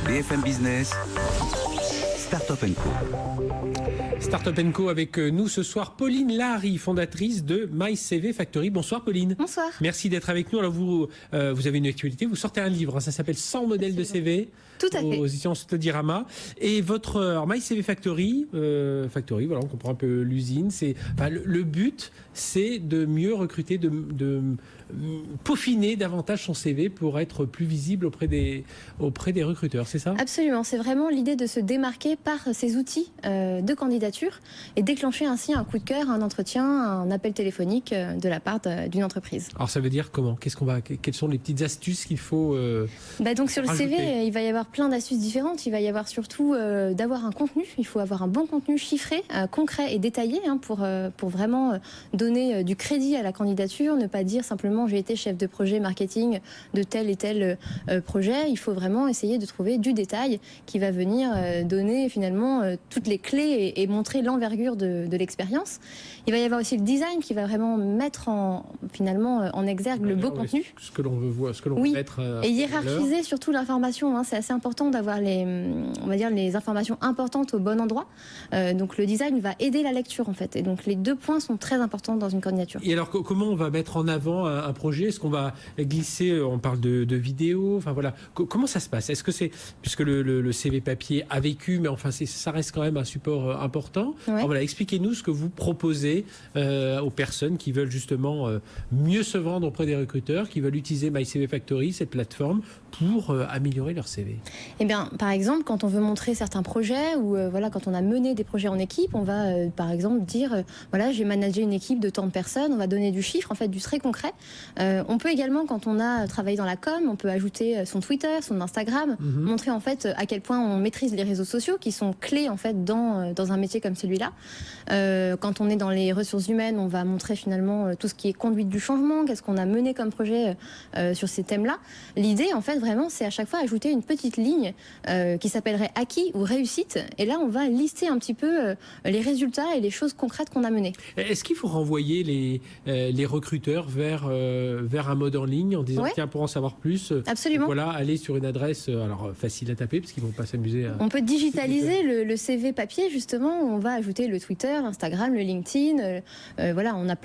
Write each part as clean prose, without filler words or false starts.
BFM Business, Startup & Co. Startup & Co avec nous ce soir, Pauline Lahari, fondatrice de MyCV Factory. Bonsoir Pauline. Bonsoir. Merci d'être avec nous. Alors vous avez une actualité, vous sortez un livre, ça s'appelle 100 modèles de CV. Tout à fait. Aux éditions Studirama. Et votre MyCV Factory, voilà, on comprend un peu l'usine. Le but, c'est de mieux recruter, de peaufiner davantage son CV pour être plus visible auprès des recruteurs, c'est ça? Absolument, c'est vraiment l'idée de se démarquer par ces outils de candidature et déclencher ainsi un coup de cœur, un entretien, un appel téléphonique de la part d'une entreprise. Alors ça veut dire comment? Quelles sont les petites astuces qu'il faut donc sur le rajouter? CV, il va y avoir plein d'astuces différentes. Il va y avoir surtout d'avoir un contenu. Il faut avoir un bon contenu chiffré, concret et détaillé pour vraiment donner du crédit à la candidature, ne pas dire simplement j'ai été chef de projet marketing de tel et tel projet. Il faut vraiment essayer de trouver du détail qui va venir donner finalement toutes les clés et montrer l'envergure de l'expérience. Il va y avoir aussi le design qui va vraiment mettre en exergue le beau contenu. Ce que l'on veut voir, ce que l'on veut mettre. Et hiérarchiser surtout l'information. C'est assez important d'avoir les informations importantes au bon endroit. Donc le design va aider la lecture en fait. Et donc les deux points sont très importants dans une candidature. Et alors comment on va mettre en avant un projet? Est-ce qu'on va glisser, on parle de vidéos, enfin voilà, comment ça se passe? Est-ce que c'est, puisque le CV papier a vécu, mais enfin ça reste quand même un support important. Ouais. Alors voilà, expliquez-nous ce que vous proposez aux personnes qui veulent justement mieux se vendre auprès des recruteurs, qui veulent utiliser MyCV Factory, cette plateforme, pour améliorer leur CV. Eh bien, par exemple, quand on veut montrer certains projets ou quand on a mené des projets en équipe, on va par exemple dire j'ai managé une équipe de tant de personnes. On va donner du chiffre, en fait, du très concret. On peut également, quand on a travaillé dans la com, on peut ajouter son Twitter, son Instagram, montrer en fait à quel point on maîtrise les réseaux sociaux qui sont clés en fait dans un métier comme celui-là. Quand on est dans les ressources humaines, on va montrer finalement tout ce qui est conduite du changement, qu'est-ce qu'on a mené comme projet sur ces thèmes-là. L'idée, en fait, vraiment, c'est à chaque fois ajouter une petite ligne qui s'appellerait acquis ou réussite. Et là, on va lister un petit peu les résultats et les choses concrètes qu'on a menées. Est-ce qu'il faut renvoyer les recruteurs vers un mode en ligne en disant tiens, pour en savoir plus, absolument. Voilà, allez sur une adresse facile à taper parce qu'ils vont pas s'amuser à... On peut digitaliser le CV papier, justement. On va ajouter le Twitter, Instagram, le LinkedIn. On a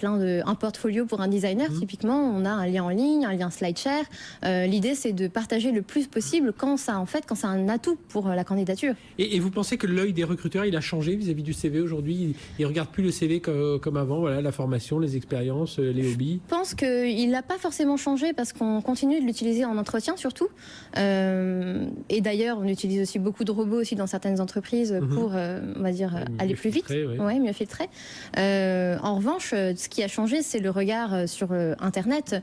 un portfolio pour un designer, typiquement. On a un lien en ligne, un lien SlideShare. L'idée, c'est de partager le plus possible quand c'est un atout pour la candidature. Et vous pensez que l'œil des recruteurs, il a changé vis-à-vis du CV aujourd'hui? Ils ne regardent plus le CV comme avant, voilà, la formation, les expériences, les hobbies? Je pense qu'il n'a pas forcément changé parce qu'on continue de l'utiliser en entretien surtout. Et d'ailleurs, on utilise aussi beaucoup de robots aussi dans certaines entreprises pour, aller plus vite. Mieux filtrer. En revanche, ce qui a changé, c'est le regard sur Internet.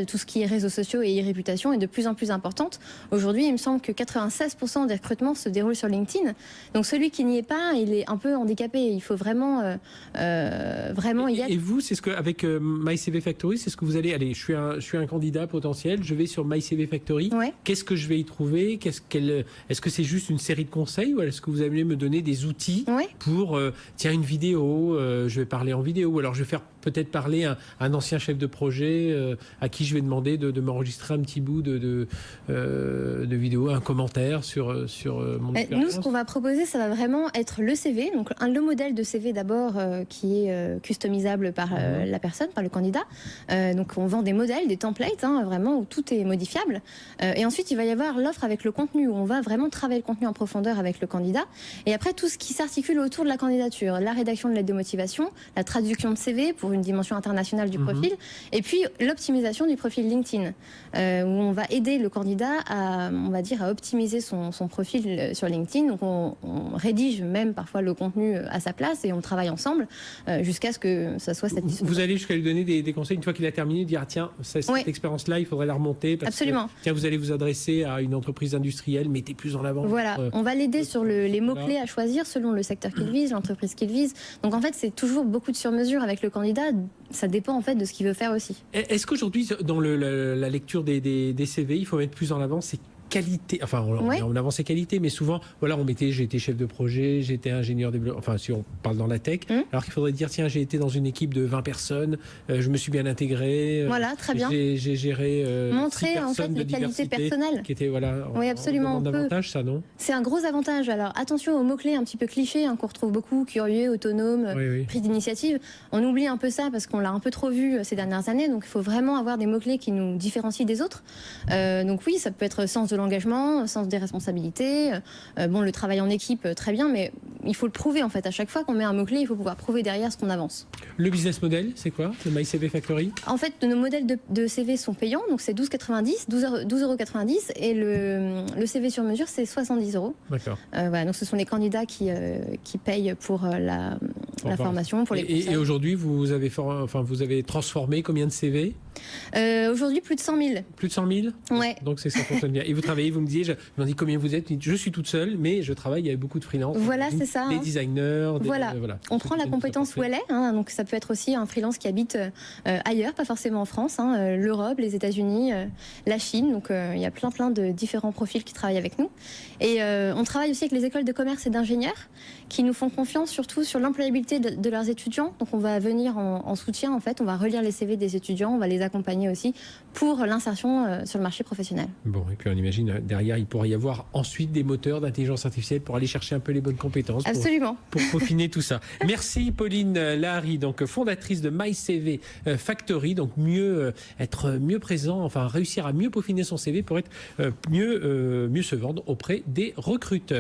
Tout ce qui est réseaux sociaux et e-réputation est de plus en plus importante. Aujourd'hui, il me semble que 96% des recrutements se déroulent sur LinkedIn. Donc celui qui n'y est pas, il est un peu handicapé. Il faut vraiment y aller. Et vous, c'est ce que avec MyCV Factory, c'est ce que vous allez. Allez, je suis un candidat potentiel. Je vais sur MyCV Factory. Ouais. Qu'est-ce que je vais y trouver? Est-ce que c'est juste une série de conseils ou est-ce que vous allez me donner des outils pour une vidéo? Je vais parler en vidéo ou alors je vais faire peut-être parler un ancien chef de projet à qui je vais demander de m'enregistrer un petit bout de vidéo, un commentaire sur mon expérience. Nous, ce qu'on va proposer, ça va vraiment être le CV, donc le modèle de CV d'abord qui est customisable par la personne, par le candidat. Donc on vend des modèles, des templates, vraiment où tout est modifiable. Et ensuite, il va y avoir l'offre avec le contenu où on va vraiment travailler le contenu en profondeur avec le candidat. Et après, tout ce qui s'articule autour de la candidature, la rédaction de lettre de motivation, la traduction de CV pour une dimension internationale du profil, et puis l'optimisation du profil LinkedIn, où on va aider le candidat à optimiser son profil sur LinkedIn. Donc on rédige même parfois le contenu à sa place et on travaille ensemble jusqu'à ce que ça soit satisfaisant. Vous allez jusqu'à lui donner des conseils une fois qu'il a terminé, dire tiens, cette expérience-là, il faudrait la remonter parce Absolument. que vous allez vous adresser à une entreprise industrielle, mettez plus en avant. Voilà, on va l'aider sur les mots-clés à choisir selon le secteur qu'il vise, l'entreprise qu'il vise. Donc en fait, c'est toujours beaucoup de sur-mesure avec le candidat. Ça dépend en fait de ce qu'il veut faire aussi. Est-ce qu'aujourd'hui, dans la lecture des CV, il faut mettre plus en avant qualités, enfin on avance ses qualités, mais souvent, voilà, on mettait j'ai été chef de projet, j'ai été ingénieur développeur, enfin si on parle dans la tech, alors qu'il faudrait dire tiens, j'ai été dans une équipe de 20 personnes, je me suis bien intégré, voilà, très bien. J'ai géré montrer en fait les qualités personnelles. Qui étaient, voilà, oui, absolument. Davantage, ça, non? C'est un gros avantage. Alors attention aux mots-clés un petit peu clichés qu'on retrouve beaucoup, curieux, autonome, prise d'initiative. On oublie un peu ça parce qu'on l'a un peu trop vu ces dernières années, donc il faut vraiment avoir des mots-clés qui nous différencient des autres. Donc oui, ça peut être sens de l'engagement, sens des responsabilités, bon, le travail en équipe, très bien, mais il faut le prouver en fait. À chaque fois qu'on met un mot-clé, il faut pouvoir prouver derrière ce qu'on avance. Le business model, c'est quoi? Le MyCV Factory? En fait, nos modèles de CV sont payants, donc c'est 12,90 €, et le CV sur mesure, c'est 70 €. D'accord. Voilà, donc ce sont les candidats qui payent pour la formation, pour les conseils. Et aujourd'hui, vous avez transformé combien de CV? Aujourd'hui, plus de 100 000. Plus de 100 000? Ouais. Donc ça fonctionne bien. Et vous travaillez, vous me disiez, je me demandais combien vous êtes. Je suis toute seule, mais je travaille avec beaucoup de freelance. Voilà, c'est ça. Des designers. Voilà. On prend la compétence où elle est. Donc ça peut être aussi un freelance qui habite ailleurs, pas forcément en France, l'Europe, les États-Unis, la Chine. Donc il y a plein de différents profils qui travaillent avec nous. Et on travaille aussi avec les écoles de commerce et d'ingénieurs qui nous font confiance surtout sur l'employabilité de leurs étudiants. Donc on va venir en soutien en fait. On va relire les CV des étudiants, on va les accompagner aussi pour l'insertion sur le marché professionnel. Bon, et puis on imagine derrière, il pourrait y avoir ensuite des moteurs d'intelligence artificielle pour aller chercher un peu les bonnes compétences. Absolument. Pour peaufiner tout ça. Merci Pauline Lahari, donc fondatrice de MyCV Factory, donc être mieux présent, enfin réussir à mieux peaufiner son CV pour être mieux se vendre auprès des recruteurs.